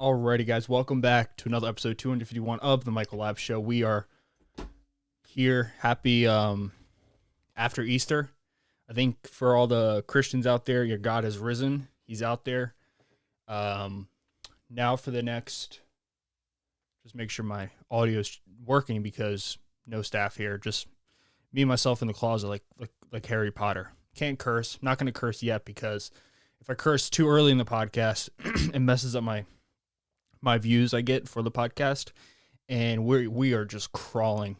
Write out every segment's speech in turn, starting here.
Alrighty, guys, welcome back to another episode 251 of the Michael Lab Show. We are here, happy after Easter. I think for all the Christians out there, your God has risen. He's out there. Now for the next, just make sure my audio is working because no staff here. Just me and myself in the closet, like Harry Potter. Can't curse. Not going to curse yet because if I curse too early in the podcast, it messes up my views I get for the podcast, and we are just crawling.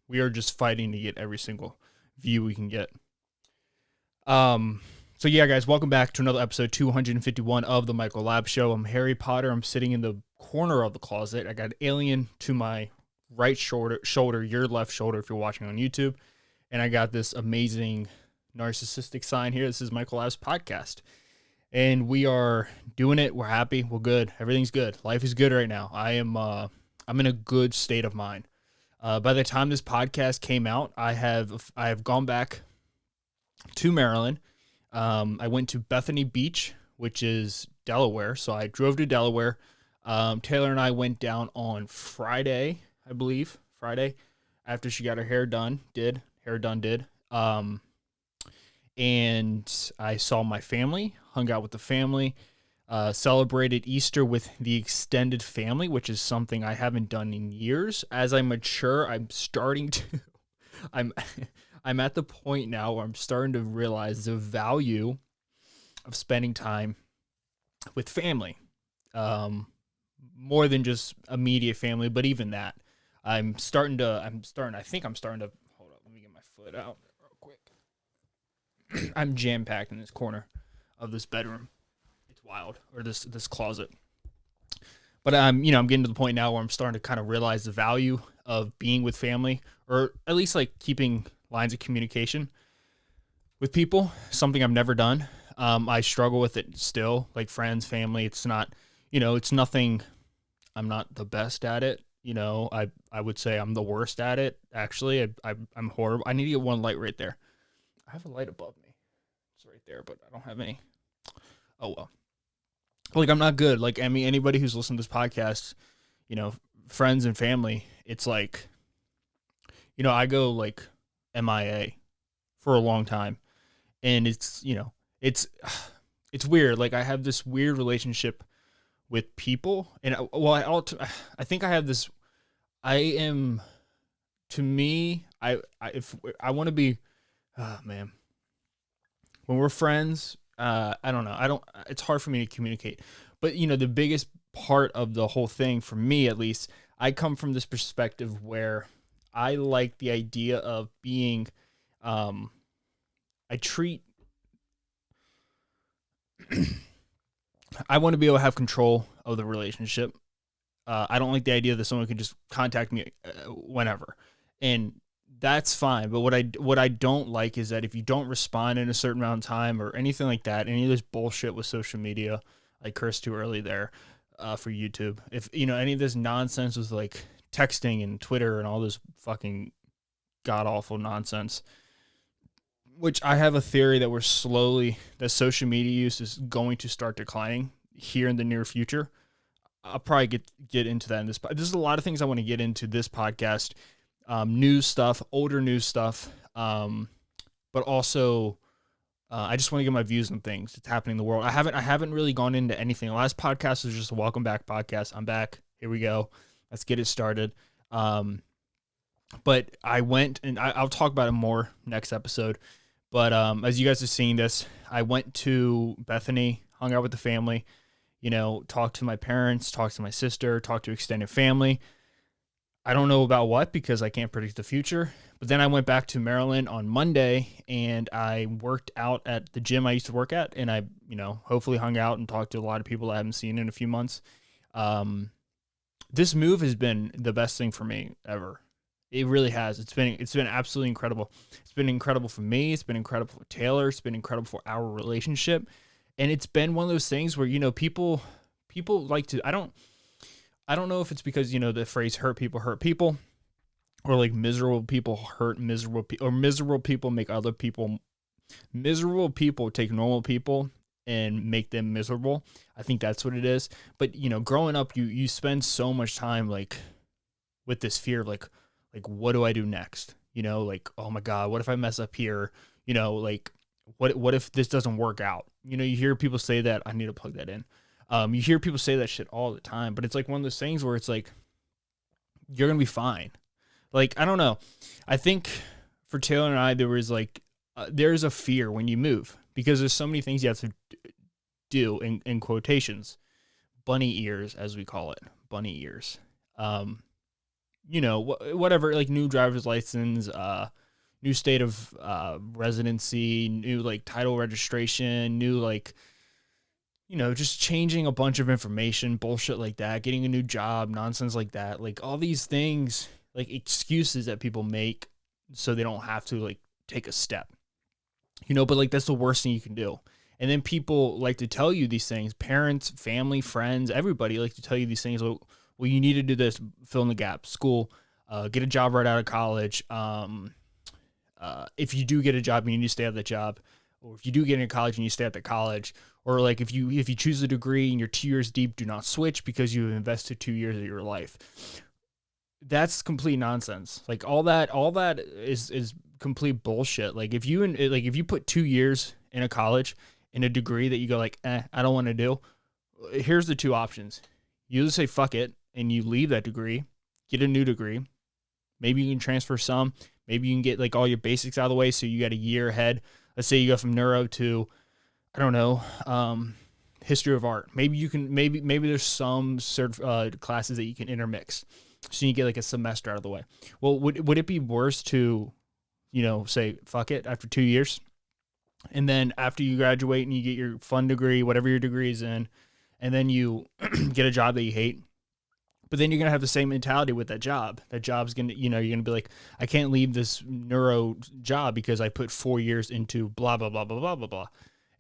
We are just fighting to get every single view we can get. So yeah, guys, welcome back to another episode 251 of the Michael Lab Show. I'm Harry Potter. I'm sitting in the corner of the closet. I got Alien to my right shoulder, your left shoulder if you're watching on YouTube, and I got this amazing narcissistic sign here. This is Michael Lab's podcast. And we are doing it. We're happy. We're good. Everything's good. Life is good right now. I'm in a good state of mind. By the time this podcast came out, I have gone back to Maryland. I went to Bethany Beach, which is Delaware. So I drove to Delaware. Taylor and I went down on Friday, I believe. Friday, after she got her hair done. And I saw my family, hung out with the family, celebrated Easter with the extended family, which is something I haven't done in years. As I mature, I'm starting to, I'm at the point now where I'm starting to realize the value of spending time with family, more than just immediate family, but even that. I think I'm starting to, hold up, let me get my foot out. I'm jam-packed in this corner of this bedroom. It's wild, or this closet. But I'm getting to the point now where I'm starting to kind of realize the value of being with family, or at least like keeping lines of communication with people. Something I've never done. I struggle with it still, like friends, family. It's not, it's nothing. I'm not the best at it. I would say I'm the worst at it. Actually, I'm horrible. I need to get one light right there. I have a light above me. It's right there, but I don't have any. Oh, well. Like, I'm not good. Like, anybody who's listened to this podcast, friends and family, it's like, I go, like, MIA for a long time. And it's, it's weird. Like, I have this weird relationship with people. And, I think I have this, to me, if I want to be, oh, man. When we're friends, I don't know. It's hard for me to communicate. But, the biggest part of the whole thing, for me at least, I come from this perspective where I like the idea of being, I want to be able to have control of the relationship. I don't like the idea that someone can just contact me whenever. And that's fine, but what I don't like is that if you don't respond in a certain amount of time or anything like that, any of this bullshit with social media, I cursed too early there for YouTube. If any of this nonsense with like texting and Twitter and all this fucking god awful nonsense, which I have a theory that social media use is going to start declining here in the near future. I'll probably get into that in this. There's a lot of things I want to get into this podcast. News stuff, older news stuff, but also I just want to get my views on things that's happening in the world. I haven't really gone into anything. The last podcast was just a welcome back podcast. I'm back. Here we go. Let's get it started. But I went, and I'll talk about it more next episode. But as you guys are seeing this, I went to Bethany, hung out with the family, talked to my parents, talked to my sister, talked to extended family. I don't know about what because I can't predict the future. But then I went back to Maryland on Monday and I worked out at the gym I used to work at. And I, hopefully hung out and talked to a lot of people I haven't seen in a few months. This move has been the best thing for me ever. It really has. It's been absolutely incredible. It's been incredible for me. It's been incredible for Taylor. It's been incredible for our relationship. And it's been one of those things where, people like to, I don't know if it's because, the phrase hurt people, or like miserable people hurt miserable people, or miserable people make other people, miserable people take normal people and make them miserable. I think that's what it is. But growing up, you spend so much time like with this fear of like what do I do next? Like, oh my God, what if I mess up here? Like what if this doesn't work out? You hear people say that. I need to plug that in. You hear people say that shit all the time, but it's like one of those things where it's like, you're going to be fine. Like, I don't know. I think for Taylor and I, there was like, there's a fear when you move because there's so many things you have to do in quotations, bunny ears, as we call it, bunny ears. Whatever, like new driver's license, new state of residency, new like title registration, new like, just changing a bunch of information, bullshit like that, getting a new job, nonsense like that, like all these things, like excuses that people make so they don't have to like take a step, but like that's the worst thing you can do. And then people like to tell you these things, parents, family, friends, everybody like to tell you these things. Well, you need to do this, fill in the gap, school, get a job right out of college. If you do get a job, you need to stay at that job. Or if you do get into college and you stay at the college, or like if you choose a degree and you're 2 years deep, do not switch because you have invested 2 years of your life. That's complete nonsense. Like all that is complete bullshit. Like if you put 2 years in a college in a degree that you go like, I don't want to do. Here's the two options. You just say fuck it and you leave that degree, get a new degree. Maybe you can transfer some. Maybe you can get like all your basics out of the way so you got a year ahead. Let's say you go from neuro to, I don't know, history of art. Maybe you can, maybe there's some classes that you can intermix. So you get like a semester out of the way. Well, would it be worse to, say fuck it after 2 years? And then after you graduate and you get your fun degree, whatever your degree is in, and then you get a job that you hate, but then you're going to have the same mentality with that job. That job's going to, you're going to be like, I can't leave this neuro job because I put 4 years into blah, blah, blah, blah, blah, blah, blah.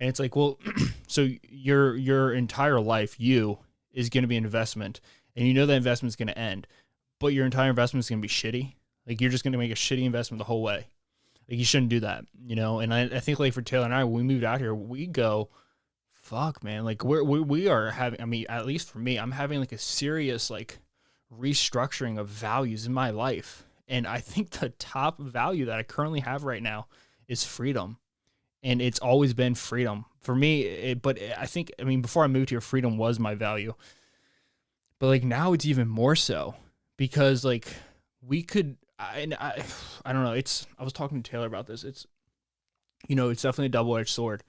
And it's like, well, so your entire life, is going to be an investment, and that investment's going to end, but your entire investment is going to be shitty. Like you're just going to make a shitty investment the whole way. Like you shouldn't do that, And I think like for Taylor and I, when we moved out here, we go, fuck, man. Like we are having, I mean, at least for me, I'm having like a serious like restructuring of values in my life. And I think the top value that I currently have right now is freedom. And it's always been freedom for me. But I think, before I moved here, freedom was my value. But like now it's even more so because like we could, I don't know. I was talking to Taylor about this. It's definitely a double-edged sword.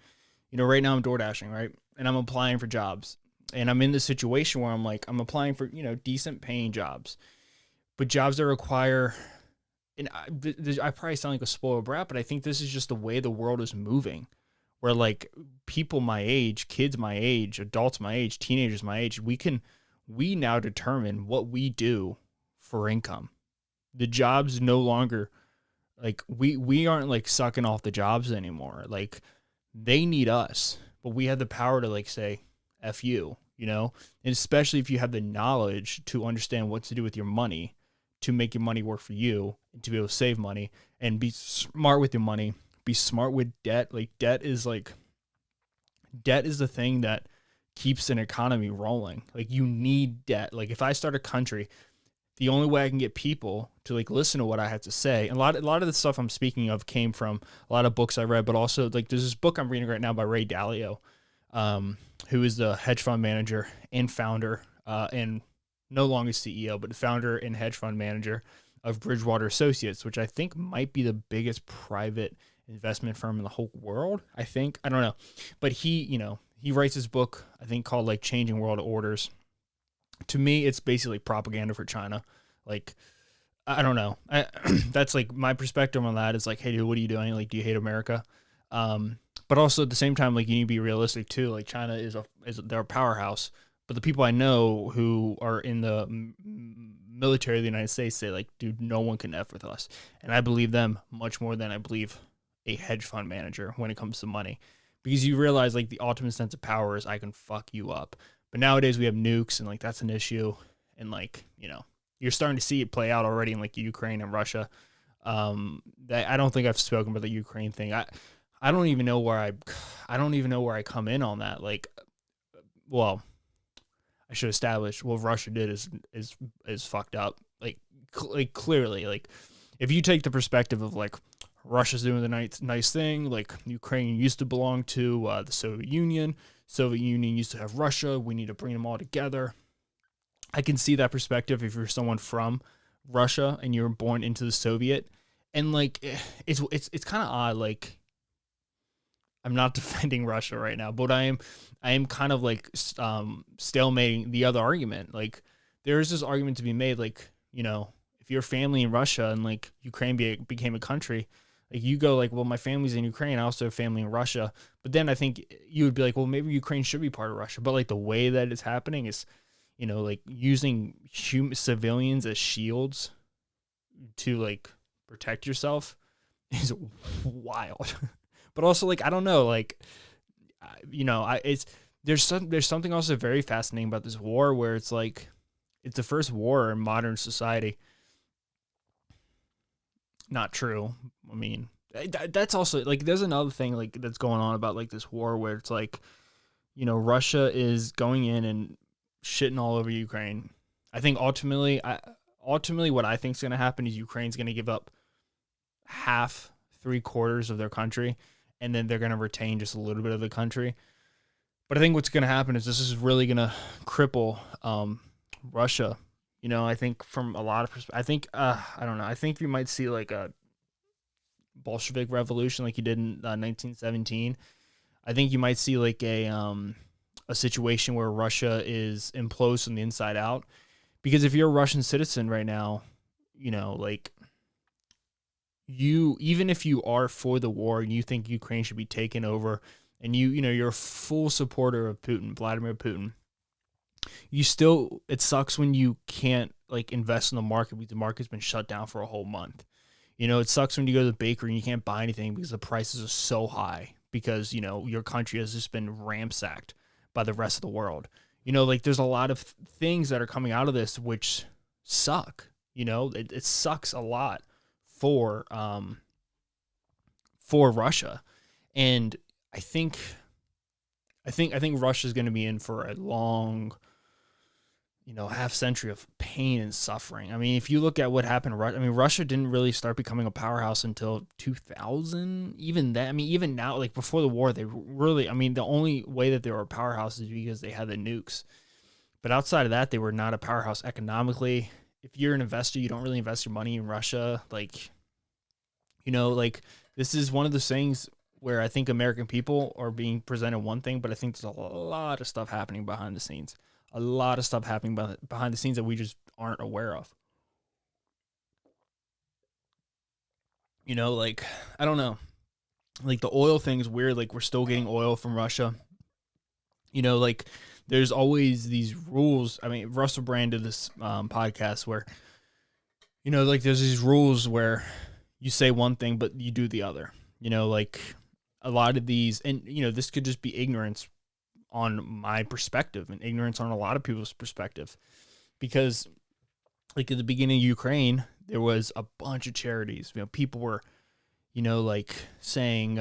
Right now I'm door dashing, right? And I'm applying for jobs. And I'm in this situation where I'm applying for, decent paying jobs, but jobs that require, and I probably sound like a spoiled brat, but I think this is just the way the world is moving, where like people my age, kids my age, adults my age, teenagers my age, we now determine what we do for income. The jobs no longer, like we aren't like sucking off the jobs anymore. Like they need us, but we have the power to like say, F you, and especially if you have the knowledge to understand what to do with your money, to make your money work for you, and to be able to save money and be smart with your money, be smart with debt. Like debt is the thing that keeps an economy rolling. Like you need debt. Like if I start a country, the only way I can get people to like listen to what I have to say, and a lot of the stuff I'm speaking of came from a lot of books I read, but also like there's this book I'm reading right now by Ray Dalio, who is the hedge fund manager and founder, and no longer CEO, but the founder and hedge fund manager of Bridgewater Associates, which I think might be the biggest private investment firm in the whole world. I don't know, but he writes this book, I think called like Changing World Orders. To me, it's basically propaganda for China. Like, I don't know. That's like my perspective on that is like, hey, dude, what are you doing? Like, do you hate America? But also at the same time, like you need to be realistic too. Like China they're a powerhouse, but the people I know who are in the military of the United States say like, dude, no one can F with us. And I believe them much more than I believe a hedge fund manager when it comes to money, because you realize like the ultimate sense of power is I can fuck you up. But nowadays we have nukes and like that's an issue. And like, you're starting to see it play out already in like Ukraine and Russia. I don't think I've spoken about the Ukraine thing. I don't even know where I don't even know where I come in on that. Like, well, I should establish what Russia did is fucked up. Like clearly, like if you take the perspective of like Russia's doing the nice thing, like Ukraine used to belong to the Soviet Union. Soviet Union used to have Russia. We need to bring them all together. I can see that perspective if you're someone from Russia and you're born into the Soviet, and like it's kind of odd. Like I'm not defending Russia right now, but I am kind of like stalemating the other argument. Like there is this argument to be made, like if you're family in Russia and like Ukraine became a country, like you go like, well, my family's in Ukraine, I also have family in Russia, but then I think you would be like, well, maybe Ukraine should be part of Russia, but like the way that it's happening is, like using civilians as shields to like protect yourself is wild. But also like I don't know, like it's there's something also very fascinating about this war where it's like it's the first war in modern society. Not true. I mean, that's also like there's another thing like that's going on about like this war where it's like Russia is going in and shitting all over Ukraine. I think ultimately what I think is going to happen is Ukraine's going to give up half, 3/4 of their country, and then they're going to retain just a little bit of the country. But I think what's going to happen is this is really going to cripple Russia. I think from a lot of perspectives, I think, I don't know. I think you might see like a Bolshevik revolution like you did in 1917. I think you might see like a situation where Russia is implodes from the inside out. Because if you're a Russian citizen right now, like even if you are for the war and you think Ukraine should be taken over and you're a full supporter of Vladimir Putin, it sucks when you can't like invest in the market because the market's been shut down for a whole month. It sucks when you go to the bakery and you can't buy anything because the prices are so high because, your country has just been ransacked by the rest of the world. Like there's a lot of things that are coming out of this which suck. It sucks a lot for Russia. And I think Russia's going to be in for a long half century of pain and suffering. I mean, if you look at what happened, Russia didn't really start becoming a powerhouse until 2000. Even now, like before the war, they really, the only way that they were a powerhouse is because they had the nukes. But outside of that, they were not a powerhouse economically. If you're an investor, you don't really invest your money in Russia. Like, like this is one of those things where I think American people are being presented one thing, but I think there's a lot of stuff happening behind the scenes. A lot of stuff happening behind the scenes that we just aren't aware of. Like, I don't know. Like, the oil thing is weird. Like, we're still getting oil from Russia. Like, there's always these rules. I mean, Russell Brand did this podcast where, like, there's these rules where you say one thing, but you do the other. Like, a lot of these, and, this could just be ignorance on my perspective and ignorance on a lot of people's perspective, because like at the beginning of Ukraine, there was a bunch of charities, people were, like saying,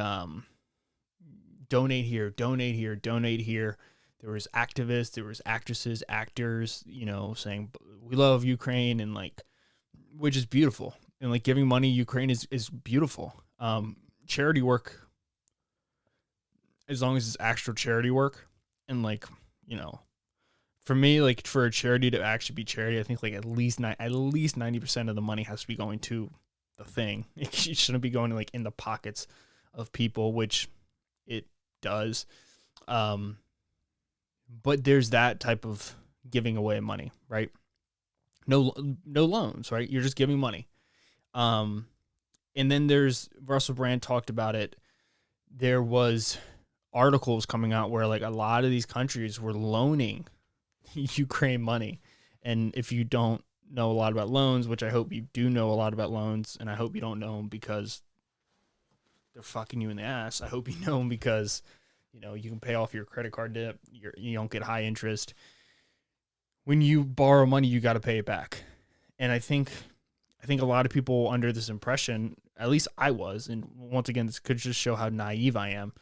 donate here, donate here, donate here. There was activists, there was actresses, actors, saying we love Ukraine, and like, which is beautiful. And like giving money to Ukraine is beautiful. Charity work, as long as it's actual charity work. And like, for me, like for a charity to actually be charity, I think like at least 90% of the money has to be going to the thing. It shouldn't be going like in the pockets of people, which it does. But there's that type of giving away money, right? No loans, right? You're just giving money. And then there's Russell Brand talked about it. There was articles coming out where like a lot of these countries were loaning Ukraine money. And if you don't know a lot about loans, which I hope you do know a lot about loans, and I hope you don't know them because they're fucking you in the ass. I hope you know them because, you can pay off your credit card debt. You don't get high interest. When you borrow money, you got to pay it back. And I think a lot of people under this impression, at least I was, and once again, this could just show how naive I am.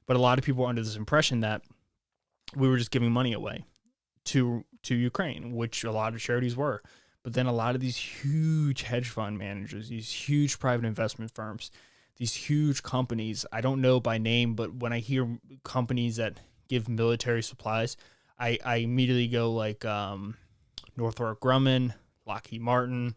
But a lot of people are under this impression that we were just giving money away to Ukraine, which a lot of charities were. But then a lot of these huge hedge fund managers, these huge private investment firms, these huge companies, I don't know by name, but when I hear companies that give military supplies, I immediately go like Northrop Grumman, Lockheed Martin,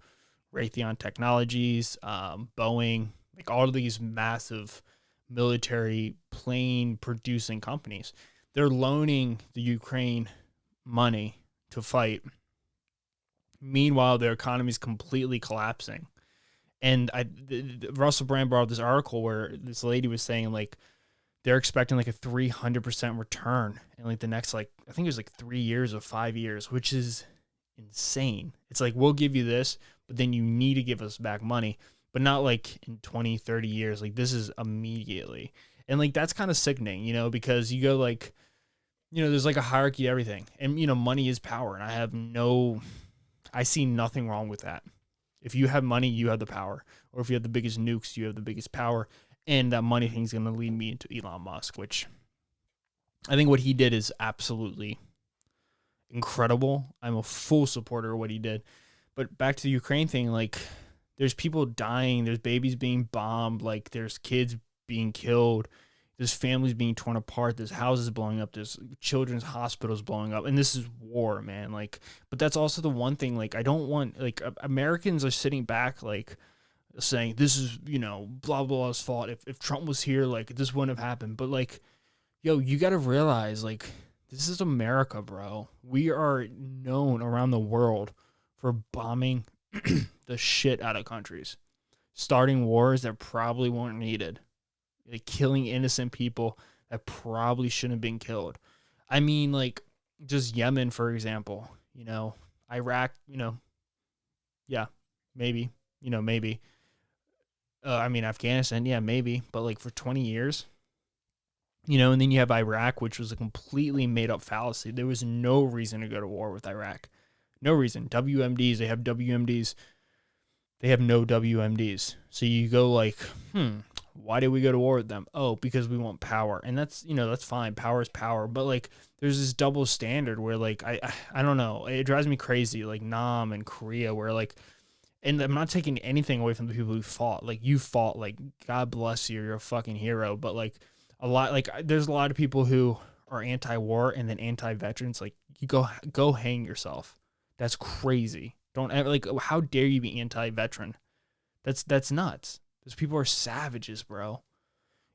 Raytheon Technologies, Boeing, like all of these massive military plane producing companies. They're loaning the Ukraine money to fight. Meanwhile, their economy is completely collapsing. And Russell Brand brought up this article where this lady was saying like they're expecting like a 300% return in like the next like I think it was like 3 years or 5 years, which is insane. It's like we'll give you this, but then you need to give us back money, but not like in 20, 30 years. Like this is immediately. And like that's kind of sickening, you know, because you go like, you know, there's like a hierarchy to everything. And you know, money is power, and I see nothing wrong with that. If you have money, you have the power. Or if you have the biggest nukes, you have the biggest power. And that money thing is going to lead me into Elon Musk, which I think what he did is absolutely incredible. I'm a full supporter of what he did. But back to the Ukraine thing, like there's people dying, there's babies being bombed, like there's kids being killed, there's families being torn apart, there's houses blowing up, there's children's hospitals blowing up, and this is war, man. Like, but that's also the one thing, like, I don't want, like, Americans are sitting back, like, saying this is, you know, blah, blah's fault. If Trump was here, like, this wouldn't have happened. But, like, yo, you got to realize, like, this is America, bro. We are known around the world for bombing the shit out of countries, starting wars that probably weren't needed, like killing innocent people that probably shouldn't have been killed. I mean, like, just Yemen, for example, you know, Iraq, you know, yeah, maybe, you know, maybe. I mean, Afghanistan, yeah, maybe, but like for 20 years, you know, and then you have Iraq, which was a completely made up fallacy. There was no reason to go to war with Iraq. No reason. WMDs, they have WMDs. They have no WMDs. So you go like, why did we go to war with them? Oh, because we want power. And that's, you know, that's fine. Power is power. But like, there's this double standard where like, I don't know. It drives me crazy. Like Nam and Korea where like, and I'm not taking anything away from the people who fought. Like you fought, like God bless you. You're a fucking hero. But like there's a lot of people who are anti-war and then anti-veterans. Like you go hang yourself. That's crazy. Don't ever, like, how dare you be anti-veteran? That's nuts. Those people are savages, bro.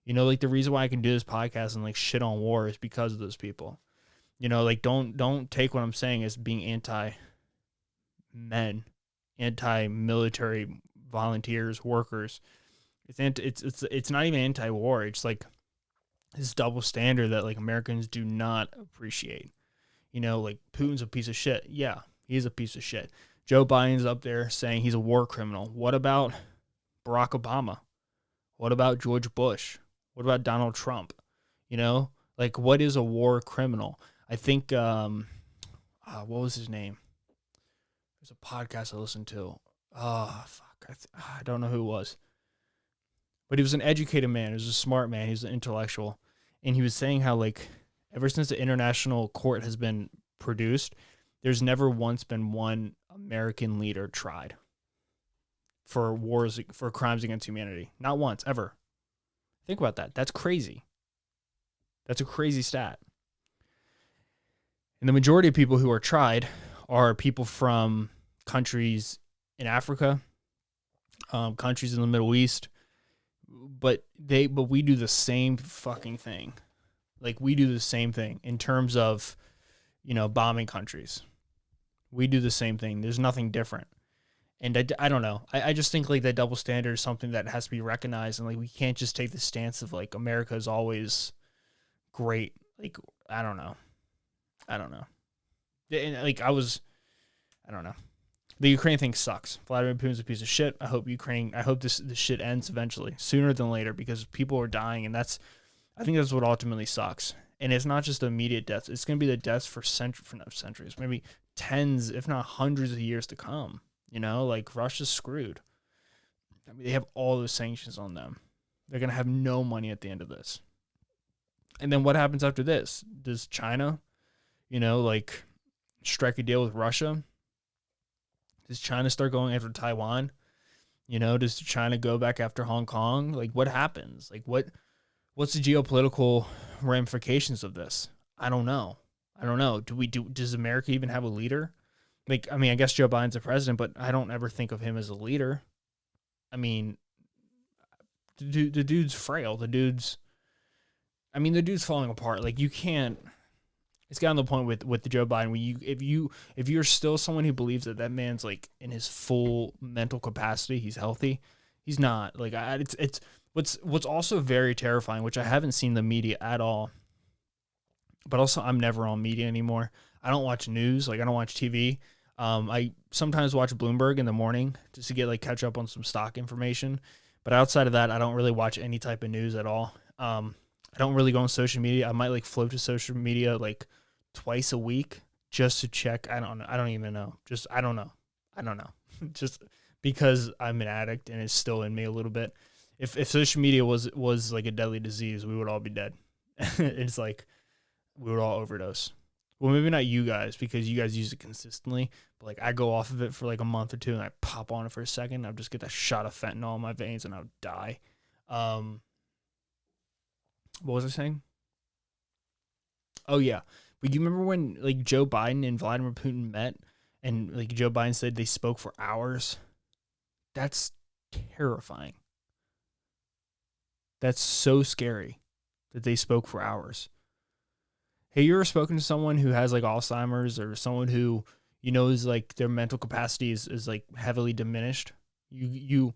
You know, like the reason why I can do this podcast and like shit on war is because of those people. You know, like don't take what I'm saying as being anti-men, anti-military volunteers, workers. It's not even anti-war. It's like this double standard that like Americans do not appreciate. You know, like Putin's a piece of shit. Yeah, he's a piece of shit. Joe Biden's up there saying he's a war criminal. What about Barack Obama? What about George Bush? What about Donald Trump? You know, like what is a war criminal? I think, what was his name? There's a podcast I listened to. Oh, fuck. I don't know who it was. But he was an educated man. He was a smart man. He was an intellectual. And he was saying how, like, ever since the international court has been produced, there's never once been one American leader tried for wars, for crimes against humanity. Not once, ever. Think about that. That's crazy. That's a crazy stat. And the majority of people who are tried are people from countries in Africa, countries in the Middle East, but we do the same fucking thing. Like we do the same thing in terms of, you know, bombing countries. We do the same thing. There's nothing different. And I don't know. I just think like that double standard is something that has to be recognized. And like, we can't just take the stance of like, America is always great. Like, I don't know. And like, I don't know. The Ukraine thing sucks. Vladimir Putin's a piece of shit. I hope this shit ends eventually, sooner than later, because people are dying. And I think that's what ultimately sucks. And it's not just the immediate deaths. It's going to be the deaths for centuries, maybe tens, if not hundreds of years to come. You know, like Russia's screwed. I mean, they have all those sanctions on them. They're going to have no money at the end of this. And then what happens after this? Does China, like strike a deal with Russia? Does China start going after Taiwan? Does China go back after Hong Kong? Like, what happens? Like, what's the geopolitical ramifications of this? I don't know. Does America even have a leader? Like, I mean, I guess Joe Biden's the president, but I don't ever think of him as a leader. I mean, the dude's frail. The dude's falling apart. Like, you can't. It's gotten to the point with the Joe Biden where if you're still someone who believes that man's like in his full mental capacity, he's healthy. He's not. Like, it's what's also very terrifying, which I haven't seen the media at all. But also, I'm never on media anymore. I don't watch news. Like, I don't watch TV. I sometimes watch Bloomberg in the morning just to get like catch up on some stock information. But outside of that, I don't really watch any type of news at all. I don't really go on social media. I might like float to social media like twice a week just to check. I don't know. I don't even know. I don't know. Just because I'm an addict and it's still in me a little bit. If social media was like a deadly disease, we would all be dead. It's like we would all overdose. Well, maybe not you guys because you guys use it consistently. But like I go off of it for like a month or two and I pop on it for a second. I'll just get that shot of fentanyl in my veins and I'll die. What was I saying? Oh yeah. But you remember when like Joe Biden and Vladimir Putin met and like Joe Biden said they spoke for hours? That's terrifying. That's so scary that they spoke for hours. Hey, you ever spoken to someone who has like Alzheimer's or someone who is like their mental capacity is like heavily diminished? It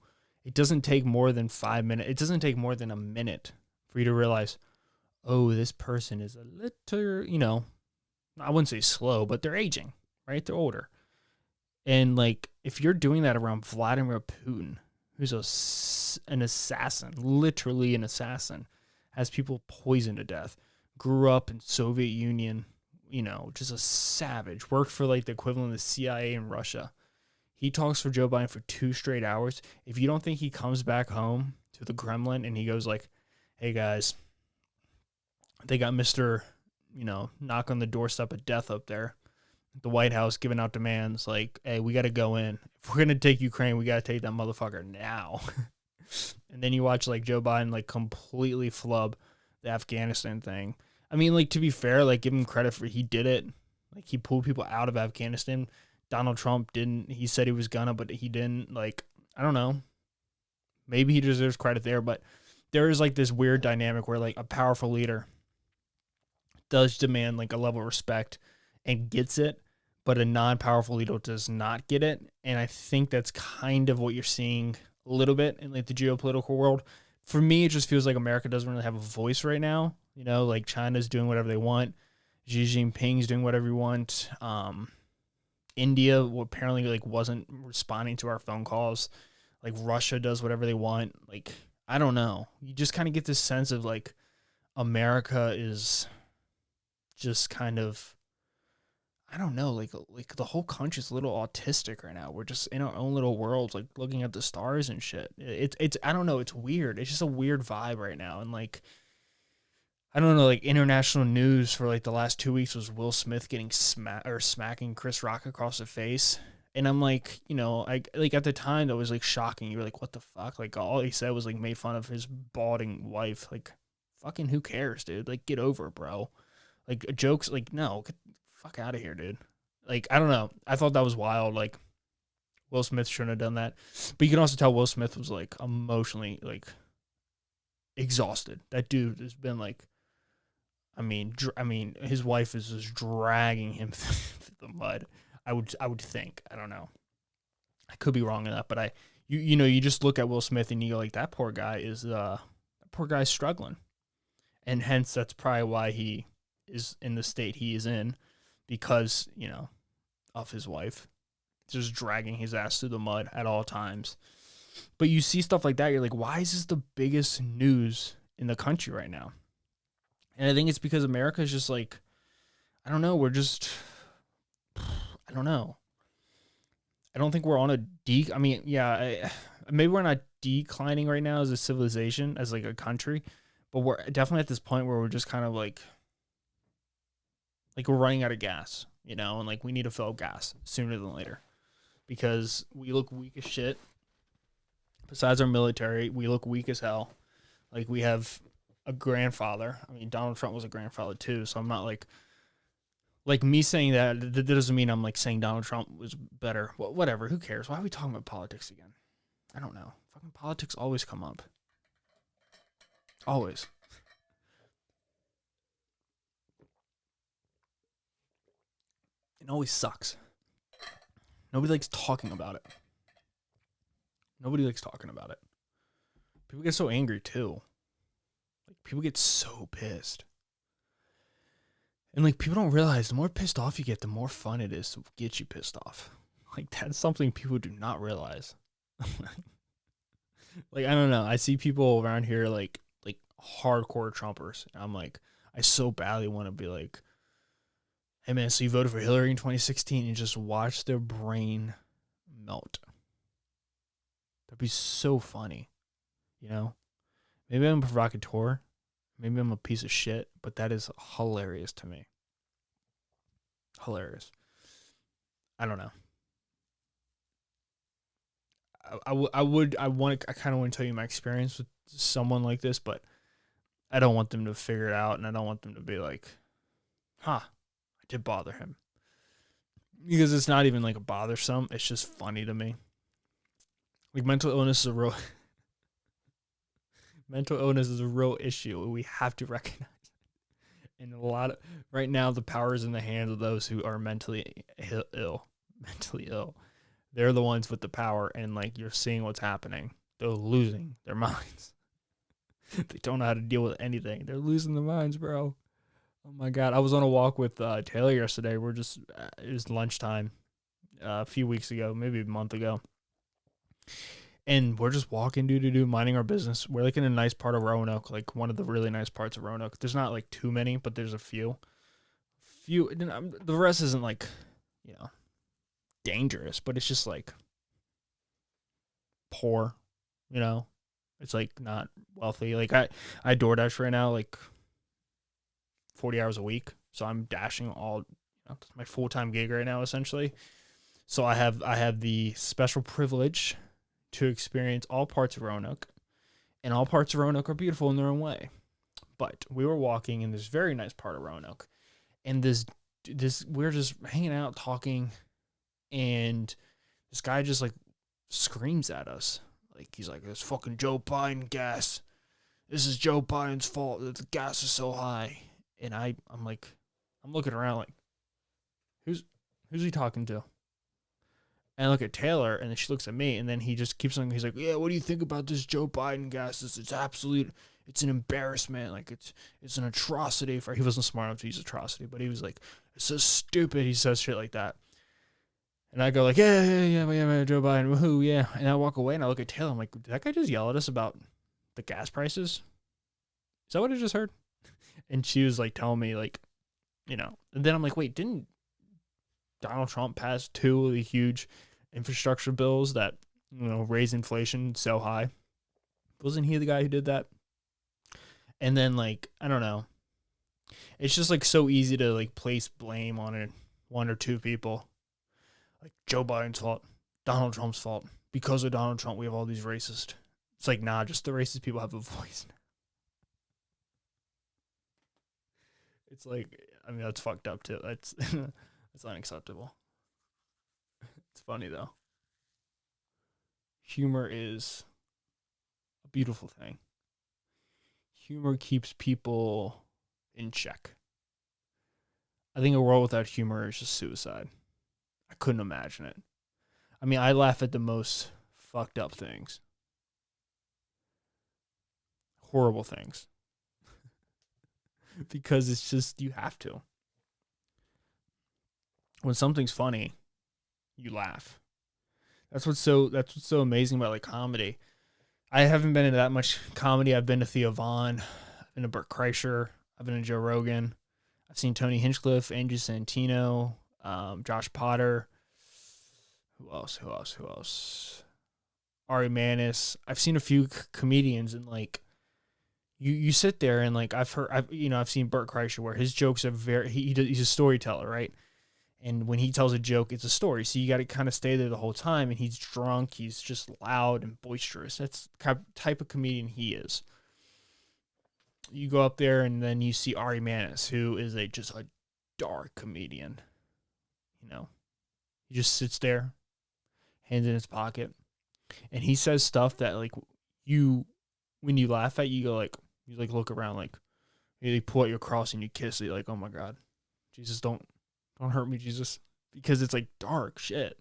doesn't take more than 5 minutes. It doesn't take more than a minute for you to realize, oh, this person is a little, I wouldn't say slow, but they're aging, right? They're older. And like, if you're doing that around Vladimir Putin, who's an assassin, literally an assassin, has people poisoned to death, grew up in Soviet Union, just a savage, worked for like the equivalent of the CIA in Russia. He talks for Joe Biden for 2 straight hours. If you don't think he comes back home to the Kremlin and he goes like, hey guys, they got Mr., knock on the doorstep of death up there. The White House giving out demands like, hey, we got to go in. If we're going to take Ukraine, we got to take that motherfucker now. And then you watch like Joe Biden like completely flub the Afghanistan thing. I mean, like, to be fair, like, give him credit for he did it. Like, he pulled people out of Afghanistan. Donald Trump didn't. He said he was gonna, but he didn't. Like, I don't know. Maybe he deserves credit there, but there is like this weird dynamic where like a powerful leader does demand like a level of respect and gets it, but a non-powerful leader does not get it. And I think that's kind of what you're seeing a little bit in like the geopolitical world. For me, it just feels like America doesn't really have a voice right now. Like China's doing whatever they want. Xi Jinping's doing whatever he wants. India apparently like wasn't responding to our phone calls. Like Russia does whatever they want. Like, I don't know. You just kind of get this sense of like America is just kind of, I don't know, like the whole country's a little autistic right now. We're just in our own little worlds, like looking at the stars and shit. It's I don't know. It's weird. It's just a weird vibe right now. And like, I don't know, like international news for like the last 2 weeks was Will Smith getting smacking Chris Rock across the face. And I'm like, I like at the time that was like shocking. You were like, what the fuck? Like all he said was like made fun of his balding wife. Like, fucking who cares, dude? Like, get over it, bro. Like jokes, like no, get the fuck out of here, dude. Like, I don't know. I thought that was wild. Like, Will Smith shouldn't have done that. But you can also tell Will Smith was like emotionally like exhausted. That dude has been like, I mean, his wife is just dragging him through the mud. I would think. I don't know. I could be wrong in that, but you just look at Will Smith and you go like, that poor guy's struggling, and hence that's probably why he is in the state he is in, because of his wife, just dragging his ass through the mud at all times. But you see stuff like that, you're like, why is this the biggest news in the country right now? And I think it's because America is just like, I don't know, I don't know. I don't think we're on a maybe we're not declining right now as a civilization, as like a country, but we're definitely at this point where we're just kind of like we're running out of gas, you know, and like we need to fill up gas sooner than later because we look weak as shit. Besides our military, we look weak as hell. Like we have a grandfather. I mean, Donald Trump was a grandfather too, so I'm not like me saying that doesn't mean I'm like saying Donald Trump was better. Well, whatever. Who cares? Why are we talking about politics again? I don't know. Fucking politics always come up. Always. It always sucks. Nobody likes talking about it. Nobody likes talking about it. People get so angry too. Like people get so pissed. And like people don't realize the more pissed off you get, the more fun it is to get you pissed off. Like that's something people do not realize. Like I don't know. I see people around here like hardcore Trumpers. And I'm like, I so badly want to be like, hey man, so you voted for Hillary in 2016 and just watch their brain melt. That'd be so funny. You know? Maybe I'm a provocateur. Maybe I'm a piece of shit, but that is hilarious to me. Hilarious. I don't know. I kind of want to tell you my experience with someone like this, but I don't want them to figure it out, and I don't want them to be like, I did bother him. Because it's not even like a bothersome, it's just funny to me. Like mental illness is a real issue. We have to recognize it. And right now the power is in the hands of those who are mentally ill. They're the ones with the power, and like you're seeing what's happening. They're losing their minds. They don't know how to deal with anything. They're losing their minds, bro. Oh my God. I was on a walk with Taylor yesterday. It was lunchtime a few weeks ago, maybe a month ago. And we're just walking, minding our business. We're like in a nice part of Roanoke, like one of the really nice parts of Roanoke. There's not like too many, but there's a few. The rest isn't like, you know, dangerous, but it's just like poor, you know. It's like not wealthy. Like I DoorDash right now, like 40 hours a week. So I'm dashing all, you know, it's my full-time gig right now, essentially. So I have the special privilege to experience all parts of Roanoke, and all parts of Roanoke are beautiful in their own way. But we were walking in this very nice part of Roanoke, and this we're just hanging out talking, and this guy just like screams at us. Like he's like, "It's fucking Joe Biden gas. This is Joe Biden's fault that the gas is so high." And I'm looking around like, who's he talking to? And I look at Taylor, and then she looks at me, and then he just keeps on. He's like, "Yeah, what do you think about this Joe Biden gas? It's an embarrassment. Like it's an atrocity." He wasn't smart enough to use atrocity, but he was like, "It's so stupid." He says shit like that, and I go like, "Yeah, Joe Biden, woohoo, yeah." And I walk away, and I look at Taylor. I'm like, "Did that guy just yell at us about the gas prices? Is that what I just heard?" And she was like telling me like, you know. And then I'm like, "Wait, didn't Donald Trump passed 2 of the huge infrastructure bills that, you know, raise inflation so high? Wasn't he the guy who did that?" And then like, I don't know. It's just like so easy to like place blame on it, 1 or 2 people. Like Joe Biden's fault, Donald Trump's fault. Because of Donald Trump, we have all these racists. It's like, nah, just the racist people have a voice. It's like, I mean, that's fucked up too. That's it's unacceptable. It's funny though. Humor is a beautiful thing. Humor keeps people in check. I think a world without humor is just suicide. I couldn't imagine it. I mean, I laugh at the most fucked up things. Horrible things. Because it's just, you have to. When something's funny, you laugh. That's what's so amazing about like comedy. I haven't been into that much comedy. I've been to Theo Vaughn. I've been to Bert Kreischer. I've been to Joe Rogan. I've seen Tony Hinchcliffe, Andrew Santino, Josh Potter. Who else? Ari Manis. I've seen a few comedians, and like you sit there and like I've seen Bert Kreischer where his jokes are he's a storyteller, right? And when he tells a joke, it's a story. So you got to kind of stay there the whole time. And he's drunk. He's just loud and boisterous. That's the type of comedian he is. You go up there and then you see Ari Manis, who is just a dark comedian. You know, he just sits there, hands in his pocket, and he says stuff that like when you laugh at, you go like, you like look around like, you pull out your cross and you kiss it, like, oh my God, Jesus, don't hurt me, Jesus, because it's like dark shit,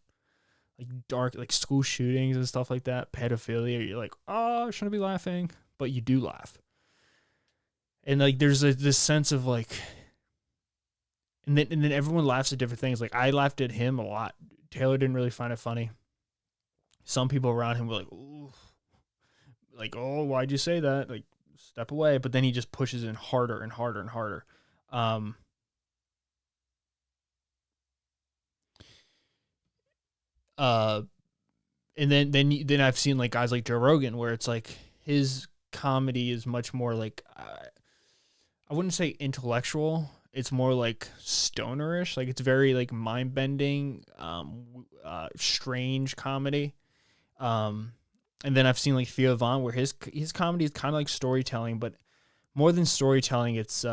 like dark, like school shootings and stuff like that, pedophilia. You're like, oh, I shouldn't be laughing, but you do laugh, and like there's this sense of like, and then everyone laughs at different things. Like I laughed at him a lot. Taylor didn't really find it funny. Some people around him were like, ooh, like, oh, why'd you say that? Like, step away. But then he just pushes in harder and harder and harder. And then I've seen like guys like Joe Rogan where it's like his comedy is much more like I wouldn't say intellectual. It's more like stonerish. Like it's very like mind bending, strange comedy. And then I've seen like Theo Von where his comedy is kind of like storytelling, but more than storytelling, it's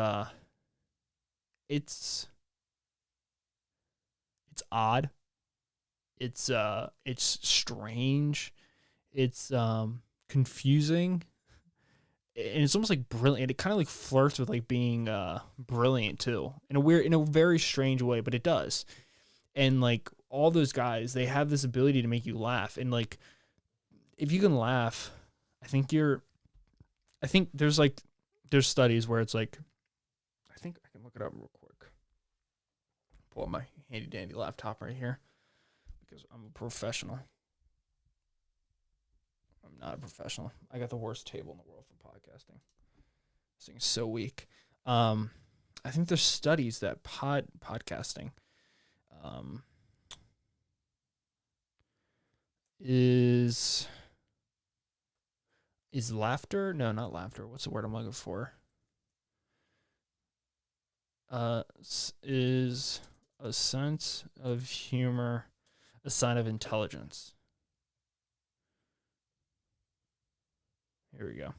odd. It's strange. It's confusing. And it's almost like brilliant. It kind of like flirts with like being brilliant too, in a very strange way, but it does. And like all those guys, they have this ability to make you laugh. And like if you can laugh, I think there's studies where it's like, I think I can look it up real quick. Pull up my handy dandy laptop right here because I'm a professional. I'm not a professional. I got the worst table in the world for podcasting. This thing is so weak. I think there's studies that podcasting is laughter? No, not laughter. What's the word I'm looking for? Is a sense of humor a sign of intelligence? Here we go.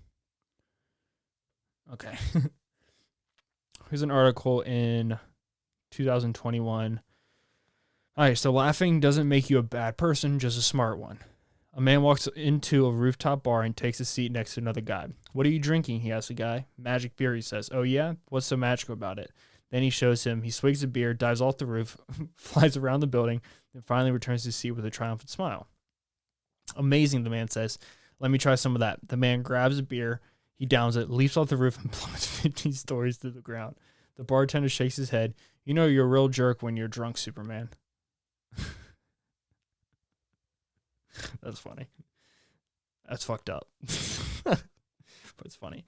Okay. Here's an article in 2021. All right, so laughing doesn't make you a bad person, just a smart one. A man walks into a rooftop bar and takes a seat next to another guy. What are you drinking? He asks the guy. Magic beer, he says. Oh, yeah? What's so magical about it? Then he shows him. He swigs a beer, dives off the roof, flies around the building, and finally returns to his seat with a triumphant smile. Amazing, the man says. Let me try some of that. The man grabs a beer. He downs it, leaps off the roof, and plummets 15 stories to the ground. The bartender shakes his head. You know you're a real jerk when you're drunk, Superman. That's funny. That's fucked up. But it's funny.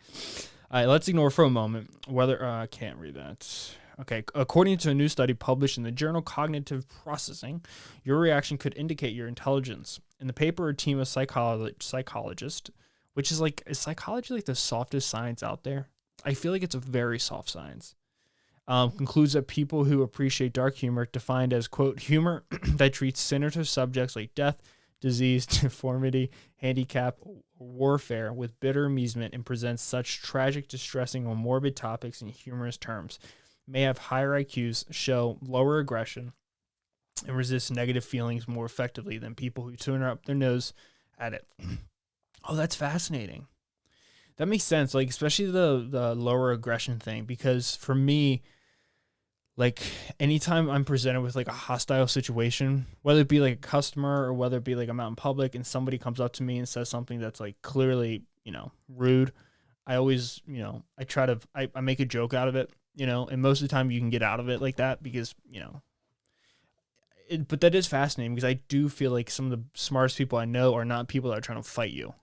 All right, let's ignore for a moment whether I can't read that. Okay, according to a new study published in the journal Cognitive Processing, your reaction could indicate your intelligence. In the paper, a team of psychologists, which is psychology like the softest science out there? I feel like it's a very soft science. Concludes that people who appreciate dark humor, defined as, quote, humor that treats sinister subjects like death, disease, deformity, handicap, warfare with bitter amusement and presents such tragic, distressing, or morbid topics in humorous terms, may have higher IQs, show lower aggression, and resist negative feelings more effectively than people who turn up their nose at it. Oh, that's fascinating. That makes sense, like especially the lower aggression thing, because for me, like anytime I'm presented with like a hostile situation, whether it be like a customer or whether it be like I'm out in public and somebody comes up to me and says something that's like clearly, rude, I always, I make a joke out of it, and most of the time you can get out of it like that because, but that is fascinating because I do feel like some of the smartest people I know are not people that are trying to fight you,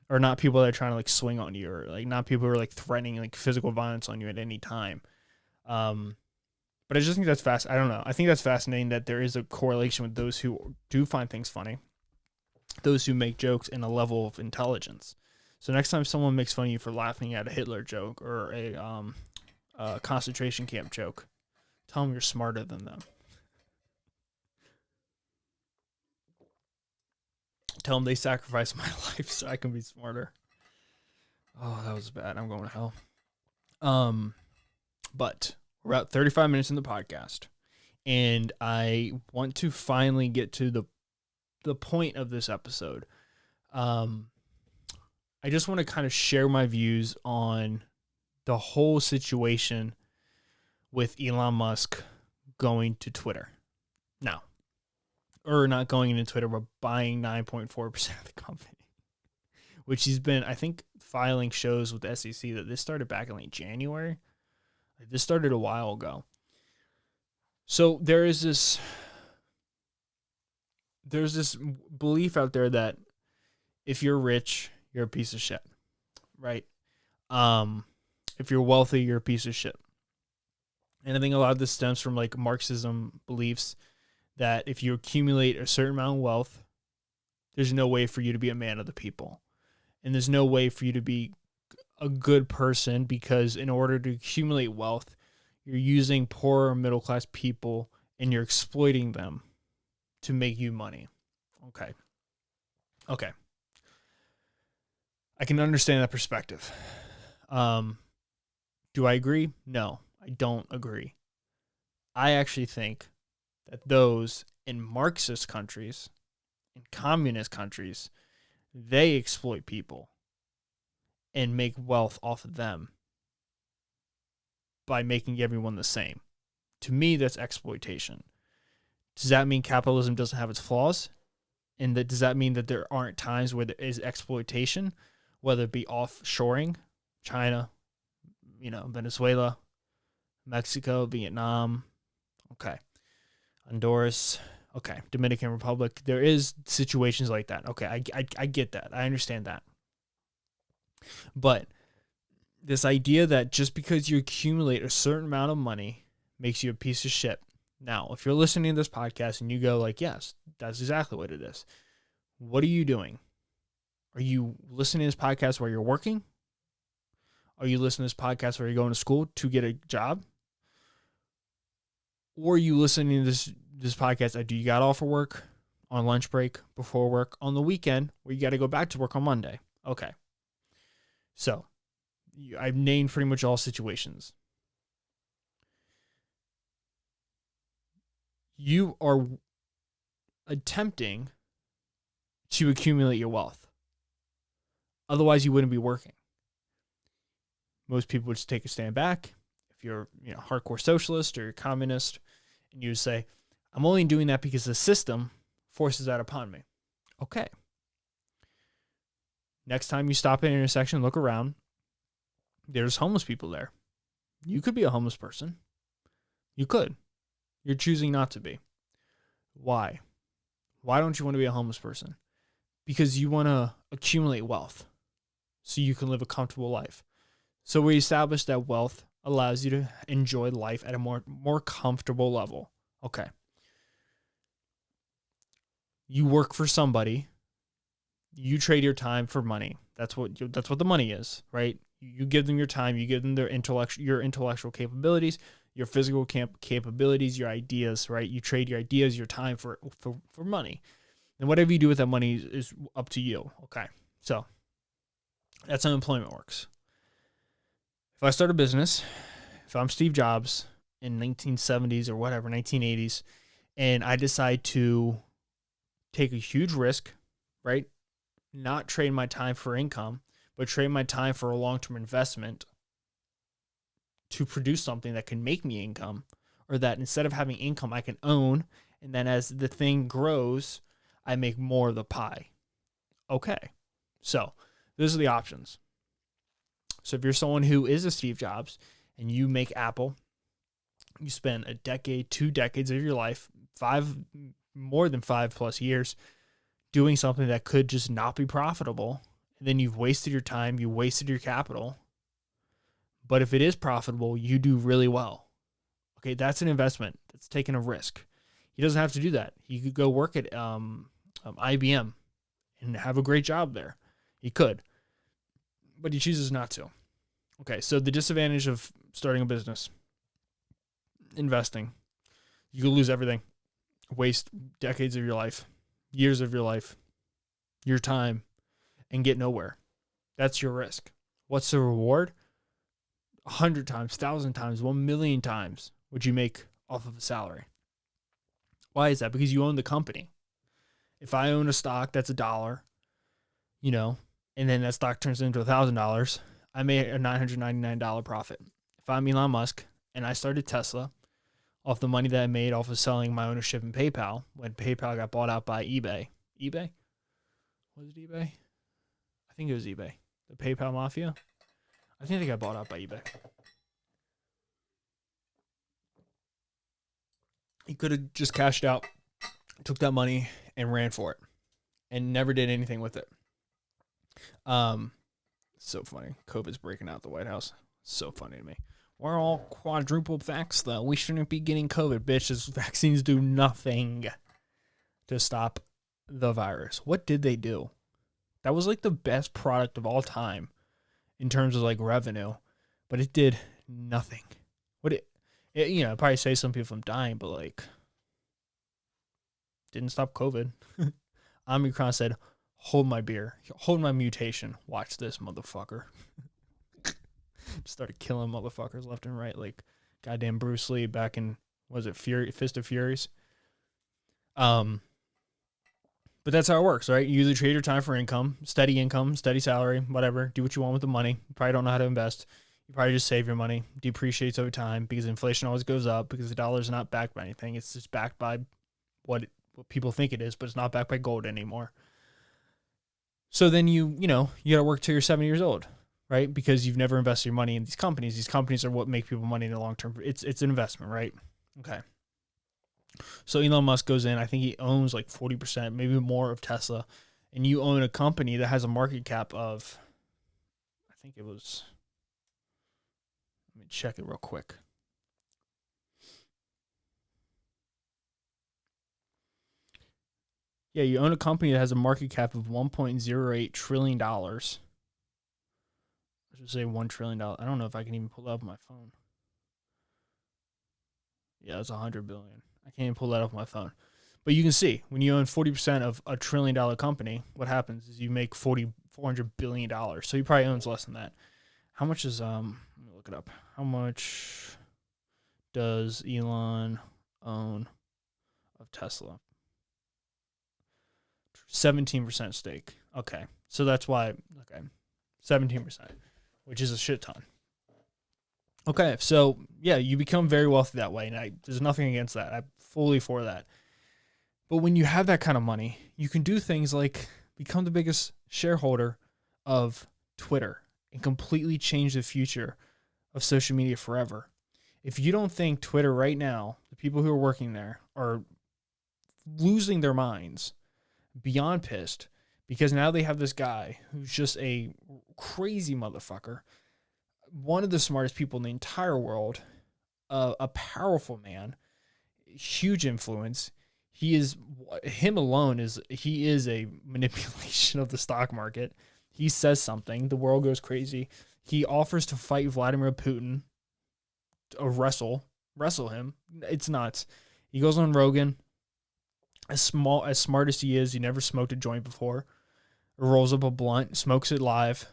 or not people that are trying to like swing on you, or like not people who are like threatening like physical violence on you at any time. But I just think that's I don't know. I think that's fascinating that there is a correlation with those who do find things funny those who make jokes and a level of intelligence. So next time someone makes fun of you for laughing at a Hitler joke or a concentration camp joke, tell them you're smarter than them. Tell them they sacrificed my life so I can be smarter. Oh, that was bad. I'm going to hell. But we're about 35 minutes in the podcast, and I want to finally get to the point of this episode. I just want to kind of share my views on the whole situation with Elon Musk going to Twitter. Now, or not going into Twitter, but buying 9.4% of the company, which he's been, I think, filing shows with the SEC that this started back in like January. This started a while ago. So there's this belief out there that if you're rich, you're a piece of shit, right? If you're wealthy, you're a piece of shit. And I think a lot of this stems from like Marxism beliefs that if you accumulate a certain amount of wealth, there's no way for you to be a man of the people. And there's no way for you to be a good person, because in order to accumulate wealth, you're using poor middle class people and you're exploiting them to make you money. Okay. I can understand that perspective. Do I agree? No, I don't agree. I actually think that those in Marxist countries, in communist countries, they exploit people and make wealth off of them by making everyone the same. To me, that's exploitation. Does that mean capitalism doesn't have its flaws? And does that mean that there aren't times where there is exploitation, whether it be offshoring, China, Venezuela, Mexico, Vietnam, okay, Honduras, okay, Dominican Republic. There is situations like that. Okay, I get that. I understand that. But this idea that just because you accumulate a certain amount of money makes you a piece of shit. Now, if you're listening to this podcast and you go like, yes, that's exactly what it is. What are you doing? Are you listening to this podcast while you're working? Are you listening to this podcast while you're going to school to get a job? Or are you listening to this podcast after you got off of work, on lunch break, before work, on the weekend, where you got to go back to work on Monday? Okay. So, I've named pretty much all situations. You are attempting to accumulate your wealth. Otherwise, you wouldn't be working. Most people would just take a stand back. If you're hardcore socialist or you're communist, and you say, I'm only doing that because the system forces that upon me. Okay. Next time you stop at an intersection, look around. There's homeless people there. You could be a homeless person. You could. You're choosing not to be. Why? Why don't you want to be a homeless person? Because you want to accumulate wealth so you can live a comfortable life. So we established that wealth allows you to enjoy life at a more comfortable level. Okay. You work for somebody. You trade your time for money. That's what the money is, right? You give them your time. You give them your intellectual capabilities, your physical capabilities, your ideas, right? You trade your ideas, your time for money. And whatever you do with that money is up to you. Okay. So that's how employment works. If I start a business, if I'm Steve Jobs in 1970s or whatever, 1980s, and I decide to take a huge risk, right? Not trade my time for income, but trade my time for a long-term investment to produce something that can make me income, or that instead of having income, I can own. And then as the thing grows, I make more of the pie. Okay. So those are the options. So if you're someone who is a Steve Jobs and you make Apple, you spend a decade, 2 decades of your life, more than 5+ years doing something that could just not be profitable. And then you've wasted your time, you wasted your capital. But if it is profitable, you do really well. Okay, that's an investment. That's taking a risk. He doesn't have to do that. He could go work at IBM and have a great job there. He could, but he chooses not to. Okay, so the disadvantage of starting a business, investing, you could lose everything, waste decades of your life, years of your life, your time, and get nowhere. That's your risk. What's the reward? 100 times, 1,000 times, 1,000,000 times what you make off of a salary. Why is that? Because you own the company. If I own a stock that's $1, and then that stock turns into $1,000, I made a $999 profit. If I'm Elon Musk and I started Tesla off the money that I made off of selling my ownership in PayPal, when PayPal got bought out by eBay. eBay? Was it eBay? I think it was eBay. The PayPal Mafia? I think they got bought out by eBay. He could have just cashed out, took that money, and ran for it, and never did anything with it. So funny. COVID's breaking out the White House. So funny to me. We're all quadruple vaxxed, though. We shouldn't be getting COVID, bitch. These vaccines do nothing to stop the virus. What did they do? That was like the best product of all time in terms of like revenue, but it did nothing. Probably save some people from dying, but like didn't stop COVID. Omicron said, "Hold my beer, hold my mutation. Watch this, motherfucker." Started killing motherfuckers left and right, like goddamn Bruce Lee back in Fist of Furies. But that's how it works, right? You either trade your time for income, steady salary, whatever. Do what you want with the money. You probably don't know how to invest. You probably just save your money. Depreciates over time because inflation always goes up because the dollar is not backed by anything. It's just backed by what people think it is, but it's not backed by gold anymore. So then you got to work till you're 70 years old, right? Because you've never invested your money in these companies. These companies are what make people money in the long term. It's an investment, right? Okay. So Elon Musk goes in. I think he owns like 40%, maybe more of Tesla. And you own a company that has a market cap of, I think it was, let me check it real quick. Yeah, you own a company that has a market cap of $1.08 trillion. I should say $1 trillion. I don't know if I can even pull that up on my phone. Yeah, it's $100 billion. I can't even pull that up on my phone. But you can see, when you own 40% of a $1 trillion company, what happens is you make $400 billion. So he probably owns less than that. How much is, let me look it up. How much does Elon own of Tesla? 17% stake. Okay. So that's why, 17%, which is a shit ton. Okay, so yeah, you become very wealthy that way, and there's nothing against that. I'm fully for that. But when you have that kind of money, you can do things like become the biggest shareholder of Twitter and completely change the future of social media forever. If you don't think Twitter right now, the people who are working there are losing their minds, beyond pissed, because now they have this guy who's just a crazy motherfucker, one of the smartest people in the entire world, a powerful man, huge influence. He is a manipulation of the stock market. He says something, the world goes crazy. He offers to fight Vladimir Putin, wrestle him. It's nuts. He goes on Rogan. As smart as he is, he never smoked a joint before. Rolls up a blunt, smokes it live.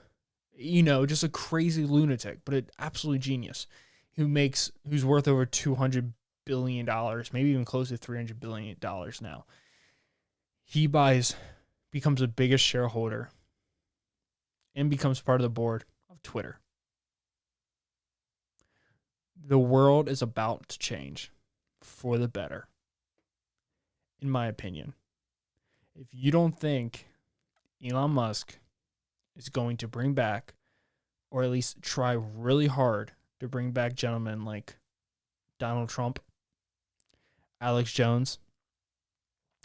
Just a crazy lunatic, but an absolute genius who's worth over $200 billion, maybe even close to $300 billion now. He becomes the biggest shareholder and becomes part of the board of Twitter. The world is about to change for the better, in my opinion. If you don't think Elon Musk is going to bring back, or at least try really hard to bring back, gentlemen like Donald Trump, Alex Jones,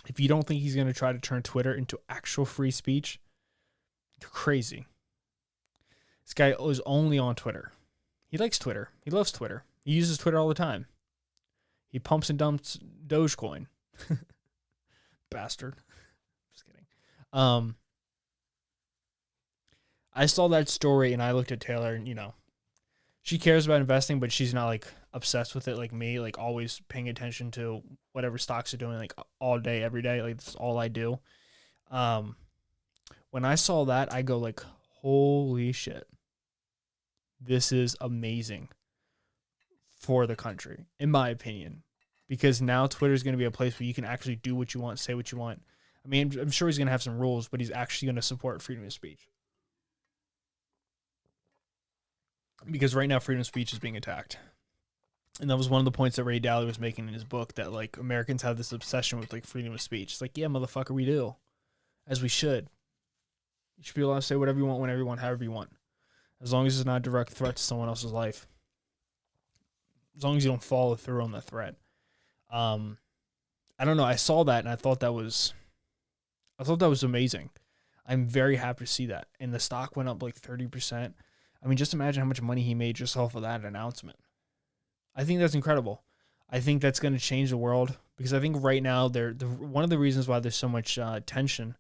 if you don't think he's going to try to turn Twitter into actual free speech, you're crazy. This guy is only on Twitter. He likes Twitter. He loves Twitter. He uses Twitter all the time. He pumps and dumps Dogecoin. Bastard. Just kidding. I saw that story and I looked at Taylor and, she cares about investing, but she's not like obsessed with it like me, like always paying attention to whatever stocks are doing like all day, every day. Like that's all I do. Um, when I saw that, I go like, holy shit, this is amazing for the country, in my opinion, because now Twitter is going to be a place where you can actually do what you want, say what you want. I mean, I'm sure he's going to have some rules, but he's actually going to support freedom of speech. Because right now, freedom of speech is being attacked. And that was one of the points that Ray Dalio was making in his book, that like Americans have this obsession with like freedom of speech. It's like, yeah, motherfucker, we do, as we should. You should be allowed to say whatever you want, whenever you want, however you want, as long as it's not a direct threat to someone else's life. As long as you don't follow through on the threat. I don't know. I saw that and I thought that was amazing. I'm very happy to see that. And the stock went up like 30%. I mean, just imagine how much money he made just off of that announcement. I think that's incredible. I think that's going to change the world, because I think right now one of the reasons why there's so much tension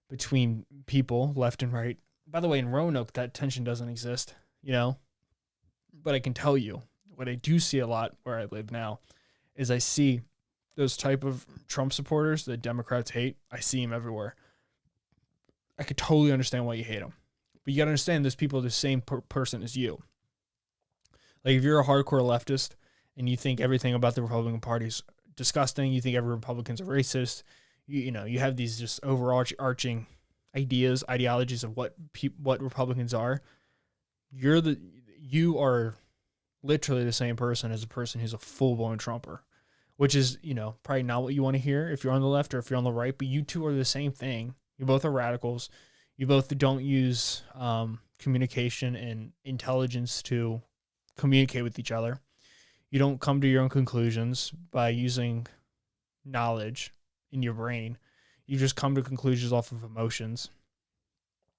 between people left and right. By the way, in Roanoke, that tension doesn't exist, But I can tell you, what I do see a lot where I live now is I see those type of Trump supporters that Democrats hate. I see them everywhere. I could totally understand why you hate them. But you got to understand those people are the same person as you. Like if you're a hardcore leftist and you think everything about the Republican Party is disgusting, you think every Republican's a racist, you have these just overarching ideologies of what Republicans are. You are literally the same person as a person who's a full-blown Trumper, which is, probably not what you want to hear if you're on the left or if you're on the right, but you two are the same thing. You both are radicals. You both don't use communication and intelligence to communicate with each other. You don't come to your own conclusions by using knowledge in your brain. You just come to conclusions off of emotions.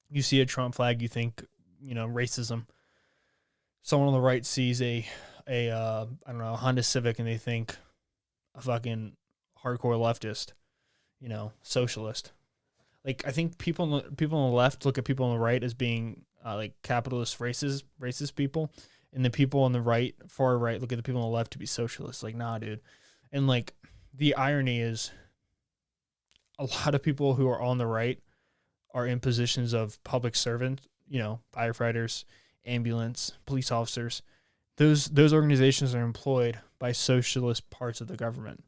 You see a Trump flag, you think, racism. Someone on the right sees a Honda Civic and they think a fucking hardcore leftist, socialist. Like I think people on the left look at people on the right as being like capitalist racist people, and the people on the right, far right, look at the people on the left to be socialists. Like, nah, dude. And like the irony is, a lot of people who are on the right are in positions of public servant, firefighters, ambulance, police officers. Those organizations are employed by socialist parts of the government.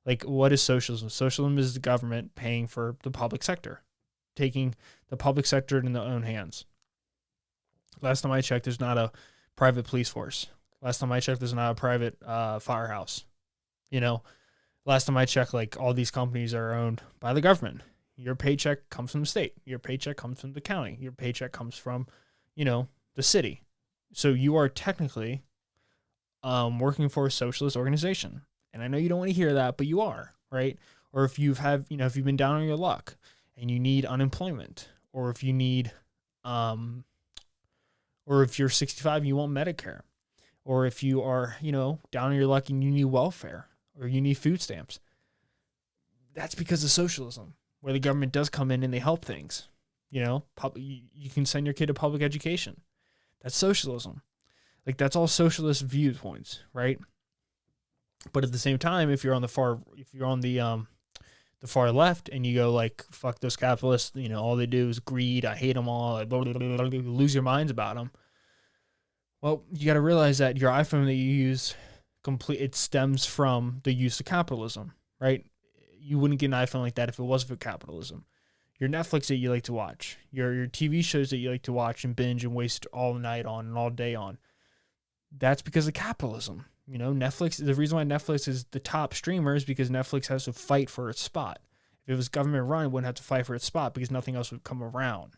Like, what is socialism? Socialism is the government paying for the public sector, taking the public sector in their own hands. Last time I checked, there's not a private police force. Last time I checked, there's not a private firehouse. Last time I checked, like, all these companies are owned by the government. Your paycheck comes from the state. Your paycheck comes from the county. Your paycheck comes from, the city. So you are technically working for a socialist organization. And I know you don't want to hear that, but you are, right? Or if if you've been down on your luck and you need unemployment, or if you need, or if you're 65 and you want Medicare, or if you are, down on your luck and you need welfare or you need food stamps, that's because of socialism, where the government does come in and they help things. You can send your kid to public education. That's socialism. Like, that's all socialist viewpoints, right? But at the same time, if you're on the far left and you go like, fuck those capitalists, all they do is greed, I hate them all, blah, blah, blah, blah, you lose your minds about them. Well, you got to realize that your iPhone that you use, it stems from the use of capitalism, right? You wouldn't get an iPhone like that if it wasn't for capitalism. Your Netflix that you like to watch, your TV shows that you like to watch and binge and waste all night on and all day on, that's because of capitalism. Netflix, the reason why Netflix is the top streamer is because Netflix has to fight for its spot. If it was government run, it wouldn't have to fight for its spot because nothing else would come around.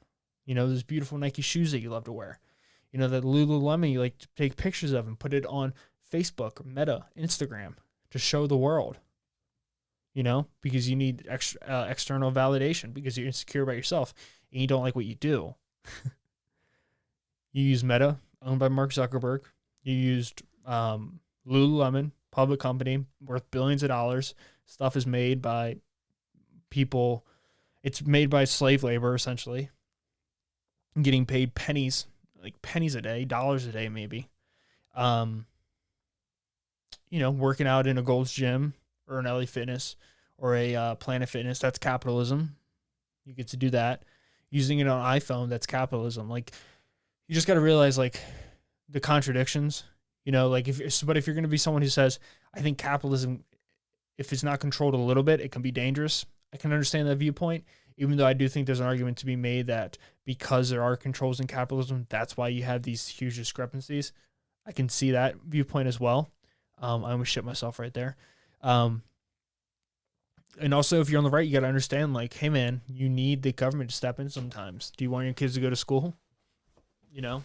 Those beautiful Nike shoes that you love to wear. That Lululemon you like to take pictures of and put it on Facebook, Meta, Instagram to show the world. Because you need external validation because you're insecure about yourself and you don't like what you do. You use Meta, owned by Mark Zuckerberg. You used Lululemon, public company, worth billions of dollars. Stuff is made by people. It's made by slave labor, essentially. getting paid pennies, like pennies a day, dollars a day maybe. Um, working out in a Gold's Gym or an LA Fitness or a Planet Fitness, that's capitalism. You get to do that. Using it on iPhone, that's capitalism. Like, you just got to realize, like, the contradictions, like, but if you're going to be someone who says, I think capitalism, if it's not controlled a little bit, it can be dangerous. I can understand that viewpoint, even though I do think there's an argument to be made that because there are controls in capitalism, that's why you have these huge discrepancies. I can see that viewpoint as well. I almost shit myself right there. And also, if you're on the right, you got to understand, like, hey, man, you need the government to step in sometimes. Do you want your kids to go to school? Do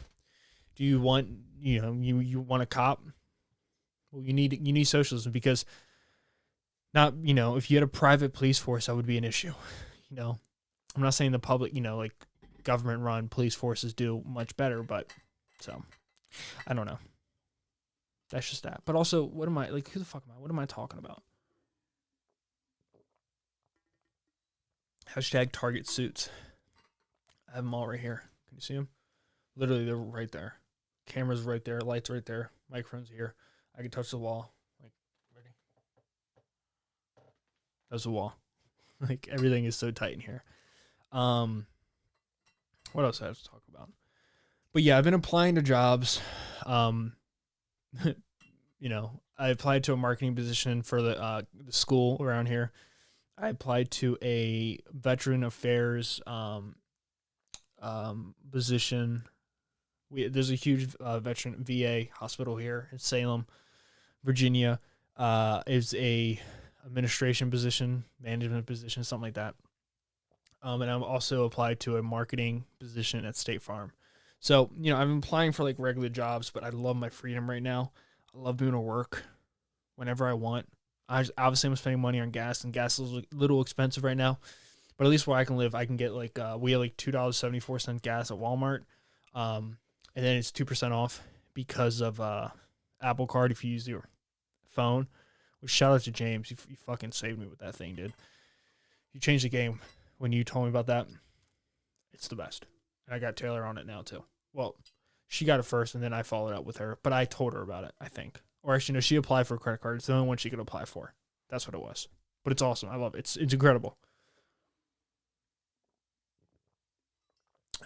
you want, you want a cop? Well, you need socialism, because not, if you had a private police force, that would be an issue. I'm not saying the public, like, government run police forces do much better, but so I don't know. That's just that. But also, what am I, like, who the fuck am I? What am I talking about? Hashtag Target suits. I have them all right here. Can you see them? Literally, they're right there. Camera's right there. Lights right there. Microphone's here. I can touch the wall. Like, ready? That's the wall. Like, everything is so tight in here. What else I have to talk about? But yeah, I've been applying to jobs. I applied to a marketing position for the school around here. I applied to a veteran affairs position. There's a huge veteran VA hospital here in Salem, Virginia. Is a administration position, management position, something like that. And I've also applied to a marketing position at State Farm. So, I've been applying for like regular jobs, but I love my freedom right now. I love doing work whenever I want. Obviously, I'm spending money on gas, and gas is a little expensive right now. But at least where I can live, I can get like, we have like $2.74 gas at Walmart. And then it's 2% off because of Apple Card if you use your phone. Which, shout out to James. You fucking saved me with that thing, dude. You changed the game when you told me about that. It's the best. And I got Taylor on it now, too. Well, she got it first, and then I followed up with her. But I told her about it, I think. Or actually, no, she applied for a credit card. It's the only one she could apply for. That's what it was. But it's awesome. I love it. It's incredible.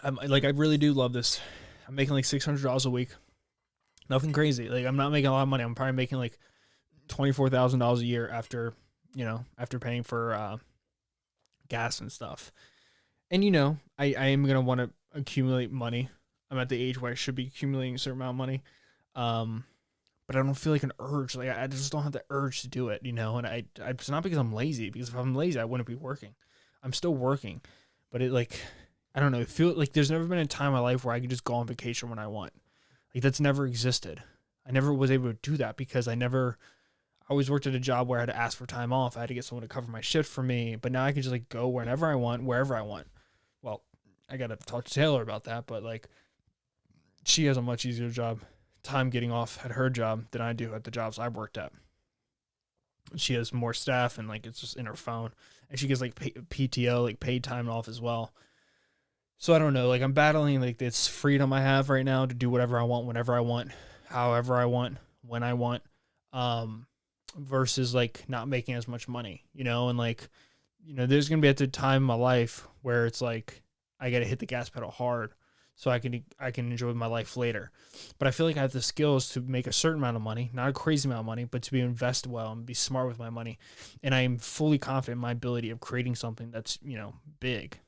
I really do love this. I'm making like $600 a week. Nothing crazy. Like, I'm not making a lot of money. I'm probably making like $24,000 a year after paying for gas and stuff. And, I am going to want to accumulate money. I'm at the age where I should be accumulating a certain amount of money. But I don't feel like an urge. Like, I just don't have the urge to do it, and it's not because I'm lazy, because if I'm lazy, I wouldn't be working. I'm still working, but it, like, I don't know. It feels like there's never been a time in my life where I could just go on vacation when I want. Like, that's never existed. I never was able to do that because I always worked at a job where I had to ask for time off. I had to get someone to cover my shift for me, but now I can just like go whenever I want, wherever I want. Well, I got to talk to Taylor about that, but like, she has a much easier time getting off at her job than I do at the jobs I've worked at. She has more staff, and like, it's just in her phone, and she gets like PTO, like paid time off as well. So I don't know, like, I'm battling like this freedom I have right now to do whatever I want, whenever I want, however I want, when I want, versus like not making as much money, and like, there's going to be at the time in my life where it's like, I got to hit the gas pedal hard so I can enjoy my life later. But I feel like I have the skills to make a certain amount of money, not a crazy amount of money, but to be invest well and be smart with my money. And I am fully confident in my ability of creating something that's, big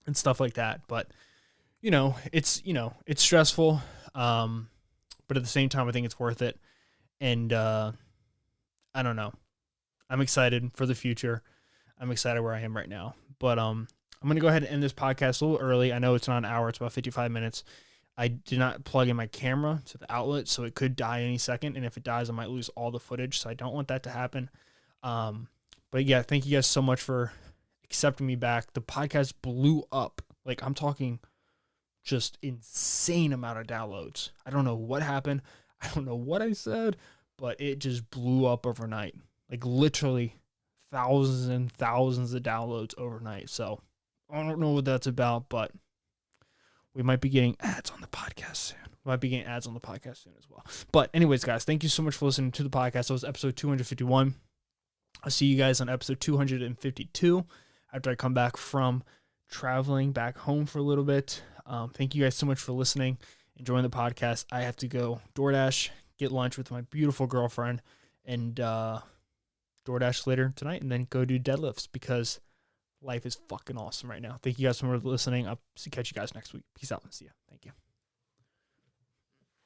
and stuff like that. But, it's stressful. But at the same time, I think it's worth it. And, I don't know. I'm excited for the future. I'm excited where I am right now. But, I'm going to go ahead and end this podcast a little early. I know it's not an hour. It's about 55 minutes. I did not plug in my camera to the outlet, so it could die any second. And if it dies, I might lose all the footage. So I don't want that to happen. But yeah, thank you guys so much for accepting me back. The podcast blew up. Like, I'm talking just insane amount of downloads. I don't know what happened. I don't know what I said, but it just blew up overnight. Like, literally thousands and thousands of downloads overnight. So I don't know what that's about, but We might be getting ads on the podcast soon. As well. But anyways, guys, thank you so much for listening to the podcast. That was episode 251. I'll see you guys on episode 252 after I come back from traveling back home for a little bit. Thank you guys so much for listening, enjoying the podcast. I have to go DoorDash, get lunch with my beautiful girlfriend, and DoorDash later tonight, and then go do deadlifts because life is fucking awesome right now. Thank you guys so much for listening. I'll catch you guys next week. Peace out and see ya. Thank you.